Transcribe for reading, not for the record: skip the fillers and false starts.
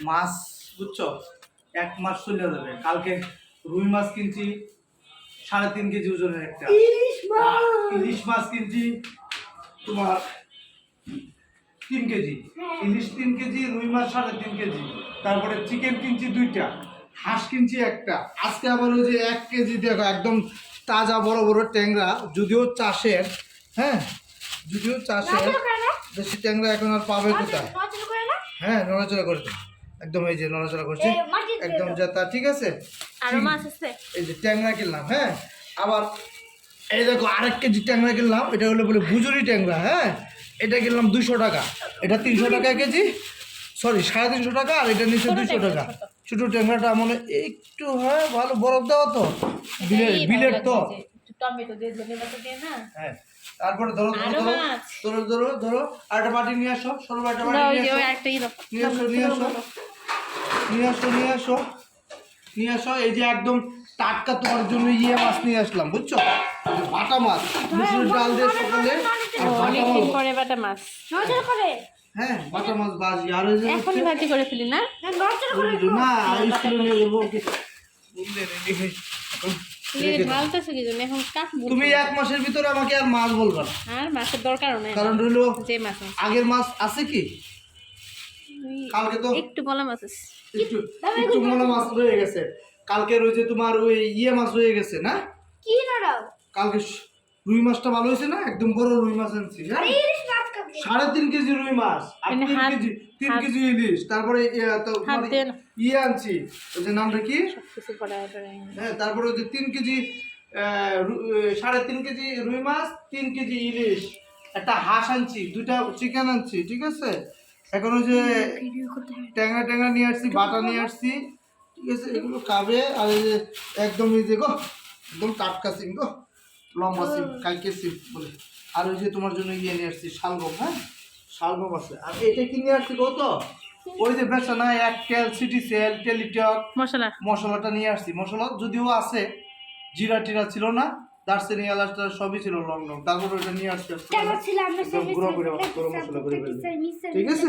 মাছ বুঝছো 1 মাস চলে যাবে। কালকে রুই মাছ কিনছি 3.5 কেজি ওজনের একটা, ইলিশ মাছ কিনছি তোমার 3 কেজি, ইলিশ 3 কেজি, রুই মাছ 3.5 কেজি, তারপরে চিকেন কিনছি 2টা, হাঁস কিনছি একটা। আজকে আবার ওই যে 1 কেজি দেখো একদম তাজা বড় বড় ট্যাংরা, যদিও চাষের, হ্যাঁ যদিও চাষের, বেশি ট্যাংরা এখন আর পাবে কোথায়। হ্যাঁ নড়াচড়া করছে একদম, এই যে নড়াচড়া করছে একদম যেটা ঠিক আছে। এই যে ট্যাংরা কিনলাম, হ্যাঁ আবার এই দেখো 1 কেজি ট্যাংরা কিনলাম, এটা হলো বলে ভুজুরি ট্যাংরা, হ্যাঁ এটা কিনলাম 200 টাকা, এটা 300 টাকা কেজি, সরি 350 টাকা, আর এটা নিচে 200 টাকা। ছোটো ট্যাংরাটা মনে একটু হ্যাঁ ভালো বরফ দেওয়া তো, বিলের তো টমেটো দিয়ে ধনে পাতা দিয়ে না। হ্যাঁ তারপরে ধরো ধরো ধরো ধরো আর একটা বাটি নিয়ে আসো, সরু একটা বাটি নিয়ে আসো, নিয়ে আসো নিয়ে আসো নিয়ে আসো নিয়ে আসো। এই যে একদম টাটকা তোমার জন্য মাছ নিয়ে আসলাম বুঝছো, বাটা মাছ, মুসুর ডাল দিয়ে সকালে অনেকদিন পরে বাটা মাছ হ্যাঁ বাটা মাছ ভাজি, আর ওই যে এখনই ভাজি করে ফেলি না না স্কুলে নিয়ে যাবো ওকে ঢালতেছে কি জন্য এখন কাটবো। তুমি 1 মাসের ভিতরে আমাকে আর মাছ বলবা না, আর মাছের দরকারও নাই, কারণ হলো যে মাছ আগের মাছ আছে কি, কালকে তো একটু বলা মাছ আছে, একটু মলা মাছ রয়ে গেছে, কালকে ওই যে তোমার ওই মাছ রয়ে গেছে না, কি নাড়াও কালকে রুই মাছটা ভালো হয়েছে না, একদম বড় রুই মাছ আনছি, হ্যাঁ 3.5 কেজি রুই মাছ আর 3 কেজি ইলিশ, তারপরে আনছি ওই যে নামটা কি, হ্যাঁ তারপরে ওই যে 3 কেজি 3.5 কেজি রুই মাছ, 3 কেজি ইলিশ, একটা হাঁস আনছি, 2টা চিকেন আনছি, ঠিক আছে। এখন ওই যে ট্যাংরা নিয়ে আসছি, বাটা নিয়ে আসছি, ঠিক আছে এগুলো খাবে। আর এই যে একদম এই যে গো একদম টাটকা সিম গো, লম্বা সিম, কালকে সিম বলে। আর ওই যে তোমার জন্য নিয়ে আসছি শালগম, হ্যাঁ শালগম আছে। আর এটা কি নিয়ে আসছি কত, ওই যে বেচা না একটেল, সিটি সেল, টেলিটক মশলাটা নিয়ে আসছি। মশলা যদিও আছে, জিরা টিরা ছিল না, দারচিনি এলাচটা সবই ছিল, লং লং, তারপর ওইটা নিয়ে আসছি, গুঁড়ো করে গরম মশলা করে ফেলবো, ঠিক আছে।